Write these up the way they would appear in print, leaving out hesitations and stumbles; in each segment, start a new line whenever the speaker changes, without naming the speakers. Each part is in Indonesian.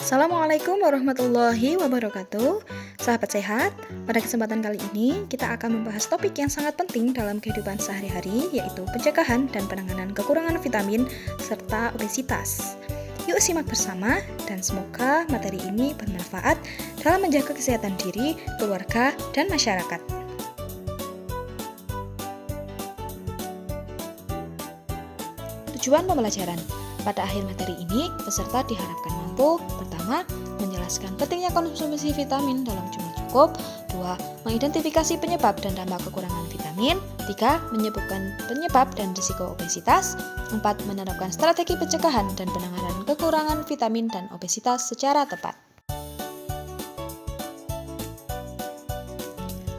Assalamualaikum warahmatullahi wabarakatuh. Sahabat sehat, pada kesempatan kali ini kita akan membahas topik yang sangat penting dalam kehidupan sehari-hari, yaitu pencegahan dan penanganan kekurangan vitamin serta obesitas. Yuk simak bersama dan semoga materi ini bermanfaat dalam menjaga kesehatan diri, keluarga, dan masyarakat. Tujuan pembelajaran. Pada akhir materi ini, peserta diharapkan mampu: pertama, menjelaskan pentingnya konsumsi vitamin dalam jumlah cukup; dua, mengidentifikasi penyebab dan dampak kekurangan vitamin; tiga, menyebutkan penyebab dan risiko obesitas; empat, menerapkan strategi pencegahan dan penanganan kekurangan vitamin dan obesitas secara tepat.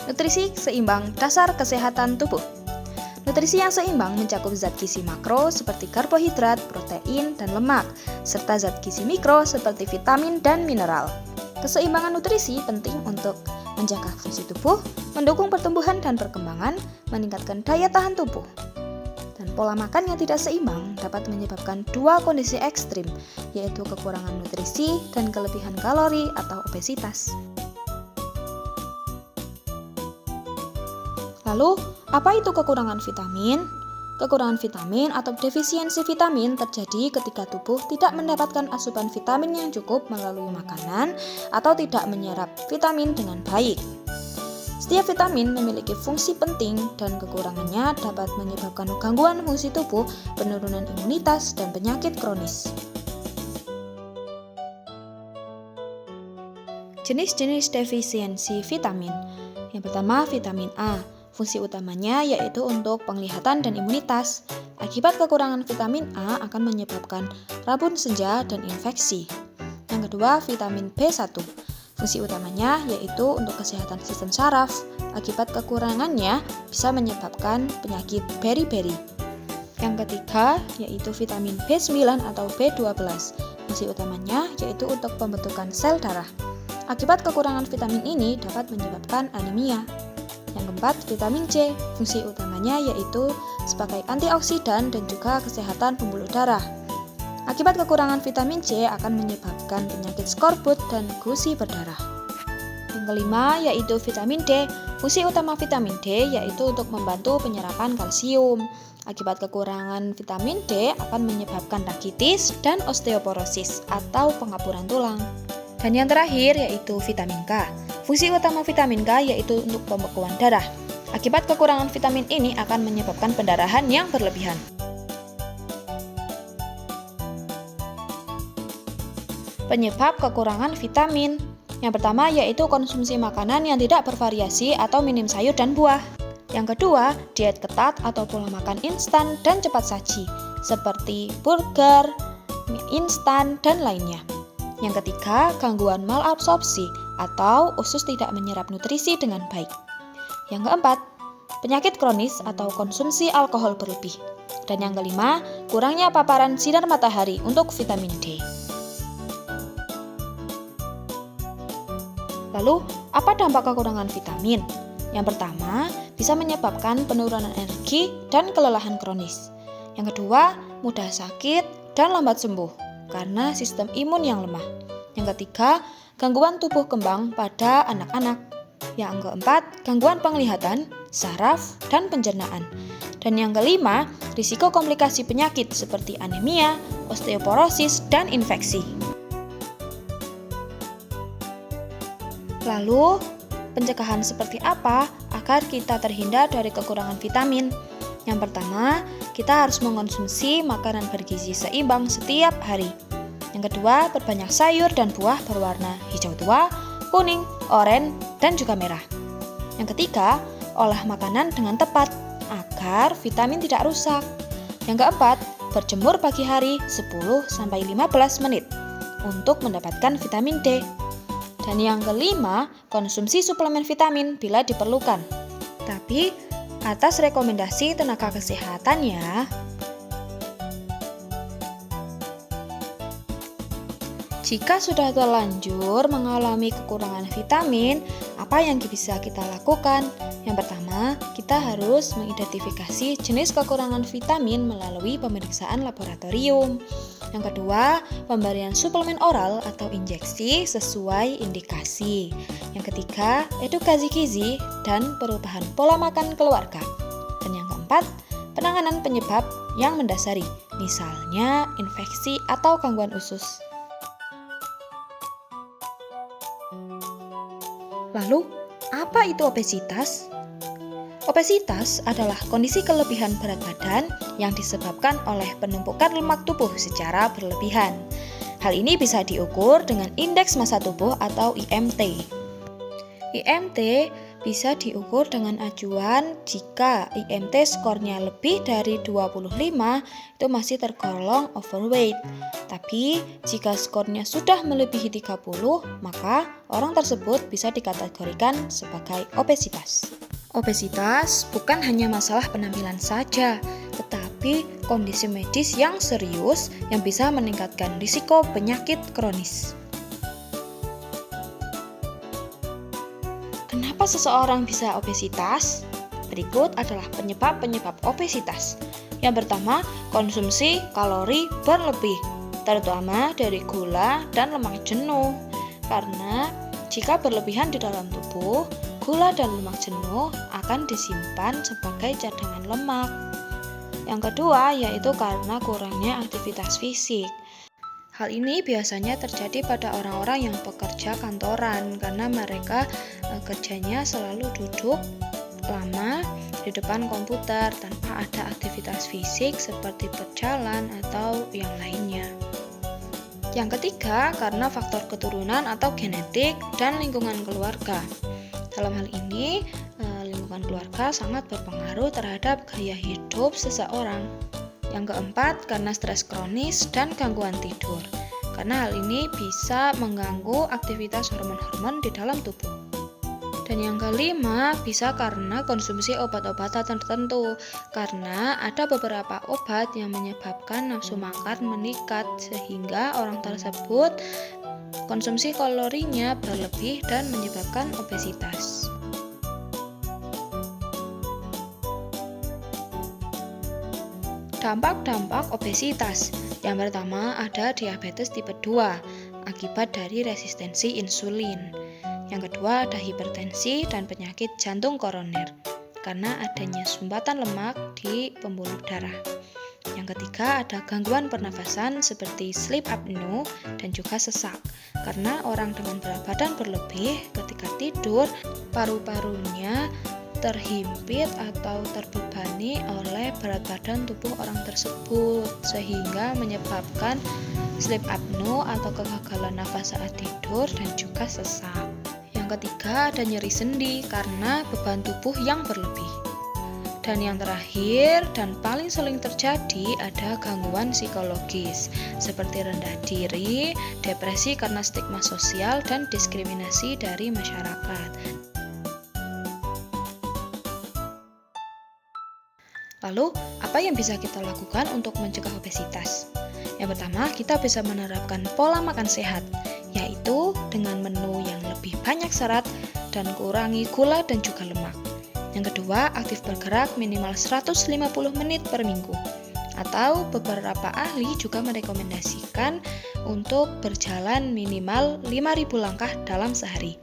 Nutrisi seimbang dasar kesehatan tubuh. Nutrisi yang seimbang mencakup zat gizi makro seperti karbohidrat, protein, dan lemak, serta zat gizi mikro seperti vitamin dan mineral. Keseimbangan nutrisi penting untuk menjaga fungsi tubuh, mendukung pertumbuhan dan perkembangan, meningkatkan daya tahan tubuh. Dan pola makan yang tidak seimbang dapat menyebabkan dua kondisi ekstrim, yaitu kekurangan nutrisi dan kelebihan kalori atau obesitas. Lalu, apa itu kekurangan vitamin? Kekurangan vitamin atau defisiensi vitamin terjadi ketika tubuh tidak mendapatkan asupan vitamin yang cukup melalui makanan atau tidak menyerap vitamin dengan baik. Setiap vitamin memiliki fungsi penting dan kekurangannya dapat menyebabkan gangguan fungsi tubuh, penurunan imunitas, dan penyakit kronis. Jenis-jenis defisiensi vitamin. Yang pertama, vitamin A. Fungsi utamanya yaitu untuk penglihatan dan imunitas. Akibat kekurangan vitamin A akan menyebabkan rabun senja dan infeksi. Yang kedua, vitamin B1. Fungsi utamanya yaitu untuk kesehatan sistem saraf. Akibat kekurangannya bisa menyebabkan penyakit beri-beri. Yang ketiga, yaitu vitamin B9 atau B12. Fungsi utamanya yaitu untuk pembentukan sel darah. Akibat kekurangan vitamin ini dapat menyebabkan anemia. Yang keempat, vitamin C. Fungsi utamanya yaitu sebagai antioksidan dan juga kesehatan pembuluh darah. Akibat kekurangan vitamin C akan menyebabkan penyakit skorbut dan gusi berdarah. Yang kelima, yaitu vitamin D. Fungsi utama vitamin D yaitu untuk membantu penyerapan kalsium. Akibat kekurangan vitamin D akan menyebabkan rakitis dan osteoporosis atau pengapuran tulang. Dan yang terakhir yaitu vitamin K. Fungsi utama vitamin K yaitu untuk pembekuan darah. Akibat kekurangan vitamin ini akan menyebabkan pendarahan yang berlebihan. Penyebab kekurangan vitamin. Yang pertama yaitu konsumsi makanan yang tidak bervariasi atau minim sayur dan buah. Yang kedua, diet ketat atau pola makan instan dan cepat saji, seperti burger, mie instan, dan lainnya. Yang ketiga, gangguan malabsorpsi atau usus tidak menyerap nutrisi dengan baik. Yang keempat, penyakit kronis atau konsumsi alkohol berlebih. Dan yang kelima, kurangnya paparan sinar matahari untuk vitamin D. Lalu, apa dampak kekurangan vitamin? Yang pertama, bisa menyebabkan penurunan energi dan kelelahan kronis. Yang kedua, mudah sakit dan lambat sembuh karena sistem imun yang lemah. Yang ketiga, gangguan tubuh kembang pada anak-anak. Yang keempat, gangguan penglihatan, saraf, dan pencernaan. Dan yang kelima, risiko komplikasi penyakit seperti anemia, osteoporosis, dan infeksi. Lalu, pencegahan seperti apa agar kita terhindar dari kekurangan vitamin? Yang pertama, kita harus mengonsumsi makanan bergizi seimbang setiap hari. Yang kedua, perbanyak sayur dan buah berwarna hijau tua, kuning, oranye, dan juga merah. Yang ketiga, olah makanan dengan tepat agar vitamin tidak rusak. Yang keempat, berjemur pagi hari 10-15 menit untuk mendapatkan vitamin D. Dan yang kelima, konsumsi suplemen vitamin bila diperlukan, tapi atas rekomendasi tenaga kesehatan ya. Jika sudah terlanjur mengalami kekurangan vitamin, apa yang bisa kita lakukan? Yang pertama, kita harus mengidentifikasi jenis kekurangan vitamin melalui pemeriksaan laboratorium. Yang kedua, pemberian suplemen oral atau injeksi sesuai indikasi. Yang ketiga, edukasi gizi dan perubahan pola makan keluarga. Dan yang keempat, penanganan penyebab yang mendasari, misalnya infeksi atau gangguan usus. Lalu, apa itu obesitas? Obesitas adalah kondisi kelebihan berat badan yang disebabkan oleh penumpukan lemak tubuh secara berlebihan. Hal ini bisa diukur dengan indeks massa tubuh atau IMT. IMT bisa diukur dengan acuan jika IMT skornya lebih dari 25 itu masih tergolong overweight. Tapi jika skornya sudah melebihi 30, maka orang tersebut bisa dikategorikan sebagai obesitas. Obesitas bukan hanya masalah penampilan saja, tetapi kondisi medis yang serius yang bisa meningkatkan risiko penyakit kronis. Kenapa seseorang bisa obesitas? Berikut adalah penyebab-penyebab obesitas. Yang pertama, konsumsi kalori berlebih, terutama dari gula dan lemak jenuh. Karena jika berlebihan di dalam tubuh, gula dan lemak jenuh akan disimpan sebagai cadangan lemak. Yang kedua, yaitu karena kurangnya aktivitas fisik. Hal ini biasanya terjadi pada orang-orang yang pekerja kantoran karena mereka kerjanya selalu duduk lama di depan komputer tanpa ada aktivitas fisik seperti berjalan atau yang lainnya. Yang ketiga, karena faktor keturunan atau genetik dan lingkungan keluarga. Dalam hal ini, lingkungan keluarga sangat berpengaruh terhadap gaya hidup seseorang. Yang keempat, karena stres kronis dan gangguan tidur. Karena hal ini bisa mengganggu aktivitas hormon-hormon di dalam tubuh. Dan yang kelima, bisa karena konsumsi obat-obatan tertentu. Karena ada beberapa obat yang menyebabkan nafsu makan meningkat sehingga orang tersebut konsumsi kalorinya berlebih dan menyebabkan obesitas. Dampak-dampak obesitas. Yang pertama ada diabetes tipe 2 akibat dari resistensi insulin. Yang kedua ada hipertensi dan penyakit jantung koroner karena adanya sumbatan lemak di pembuluh darah. Yang ketiga ada gangguan pernafasan seperti sleep apnea dan juga sesak karena orang dengan berat badan berlebih ketika tidur paru-parunya terhimpit atau terbebani oleh berat badan tubuh orang tersebut sehingga menyebabkan sleep apnea atau kegagalan nafas saat tidur dan juga sesak. Yang ketiga ada nyeri sendi karena beban tubuh yang berlebih. Dan yang terakhir dan paling sering terjadi ada gangguan psikologis seperti rendah diri, depresi karena stigma sosial dan diskriminasi dari masyarakat. Lalu, apa yang bisa kita lakukan untuk mencegah obesitas? Yang pertama, kita bisa menerapkan pola makan sehat, yaitu dengan menu yang lebih banyak serat dan kurangi gula dan juga lemak. Yang kedua, aktif bergerak minimal 150 menit per minggu. Atau beberapa ahli juga merekomendasikan untuk berjalan minimal 5.000 langkah dalam sehari.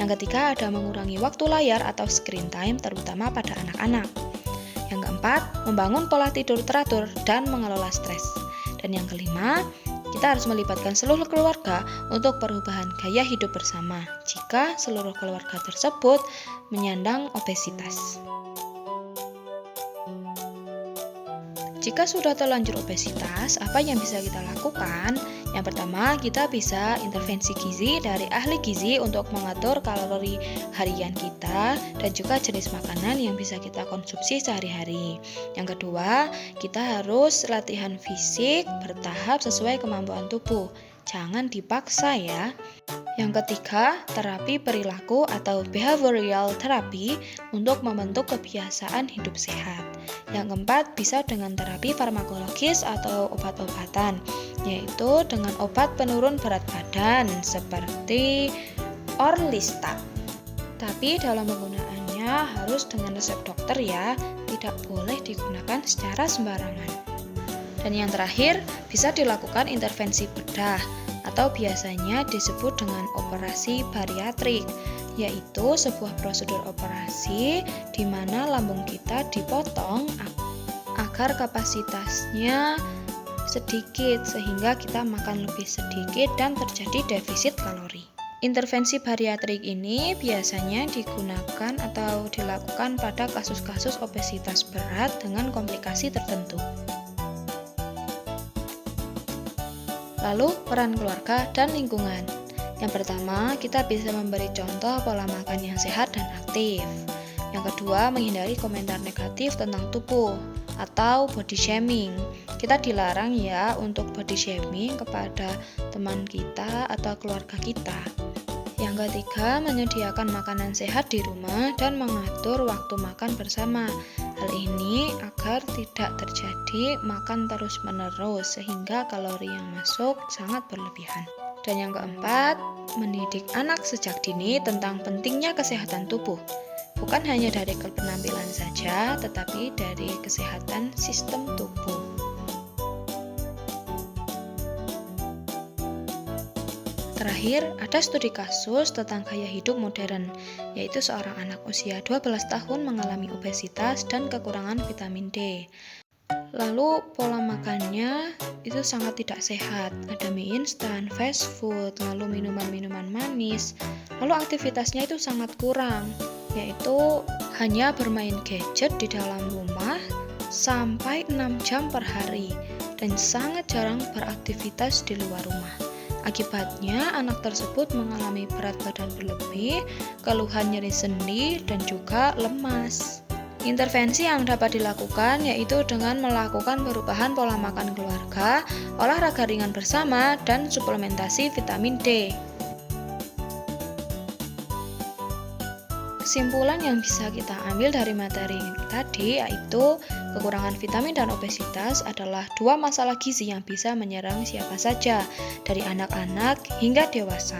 Yang ketiga, ada mengurangi waktu layar atau screen time terutama pada anak-anak. Yang keempat, membangun pola tidur teratur dan mengelola stres. Dan yang kelima, kita harus melibatkan seluruh keluarga untuk perubahan gaya hidup bersama jika seluruh keluarga tersebut menyandang obesitas. Jika sudah terlanjur obesitas, apa yang bisa kita lakukan? Yang pertama, kita bisa intervensi gizi dari ahli gizi untuk mengatur kalori harian kita dan juga jenis makanan yang bisa kita konsumsi sehari-hari. Yang kedua, kita harus latihan fisik bertahap sesuai kemampuan tubuh. Jangan dipaksa ya. Yang ketiga, terapi perilaku atau behavioral therapy untuk membentuk kebiasaan hidup sehat. Yang keempat, bisa dengan terapi farmakologis atau obat-obatan, yaitu dengan obat penurun berat badan seperti Orlistat. Tapi dalam penggunaannya harus dengan resep dokter ya, tidak boleh digunakan secara sembarangan. Dan yang terakhir, bisa dilakukan intervensi bedah atau biasanya disebut dengan operasi bariatrik, yaitu sebuah prosedur operasi di mana lambung kita dipotong agar kapasitasnya sedikit sehingga kita makan lebih sedikit dan terjadi defisit kalori. Intervensi bariatrik ini biasanya digunakan atau dilakukan pada kasus-kasus obesitas berat dengan komplikasi tertentu. Lalu, peran keluarga dan lingkungan. Yang pertama, kita bisa memberi contoh pola makan yang sehat dan aktif. Yang kedua, menghindari komentar negatif tentang tubuh atau body shaming. Kita dilarang ya untuk body shaming kepada teman kita atau keluarga kita. Yang ketiga, menyediakan makanan sehat di rumah dan mengatur waktu makan bersama. Hal ini agar tidak terjadi makan terus-menerus sehingga kalori yang masuk sangat berlebihan. Dan yang keempat, mendidik anak sejak dini tentang pentingnya kesehatan tubuh. Bukan hanya dari penampilan saja, tetapi dari kesehatan sistem tubuh. Terakhir, ada studi kasus tentang gaya hidup modern, yaitu seorang anak usia 12 tahun mengalami obesitas dan kekurangan vitamin D. Lalu pola makannya itu sangat tidak sehat, ada mie instan, fast food, lalu minuman-minuman manis, lalu aktivitasnya itu sangat kurang, yaitu hanya bermain gadget di dalam rumah sampai 6 jam per hari dan sangat jarang beraktivitas di luar rumah. Akibatnya, anak tersebut mengalami berat badan berlebih, keluhan nyeri sendi, dan juga lemas. Intervensi yang dapat dilakukan yaitu dengan melakukan perubahan pola makan keluarga, olahraga ringan bersama, dan suplementasi vitamin D. Kesimpulan yang bisa kita ambil dari materi tadi yaitu kekurangan vitamin dan obesitas adalah dua masalah gizi yang bisa menyerang siapa saja, dari anak-anak hingga dewasa.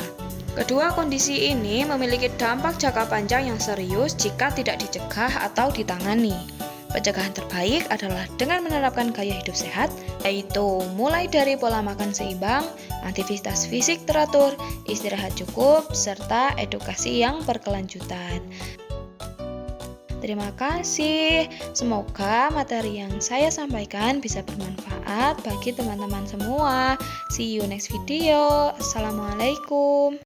Kedua kondisi ini memiliki dampak jangka panjang yang serius jika tidak dicegah atau ditangani. Pencegahan terbaik adalah dengan menerapkan gaya hidup sehat, yaitu mulai dari pola makan seimbang, aktivitas fisik teratur, istirahat cukup, serta edukasi yang berkelanjutan. Terima kasih. Semoga materi yang saya sampaikan bisa bermanfaat bagi teman-teman semua. See you next video. Assalamualaikum.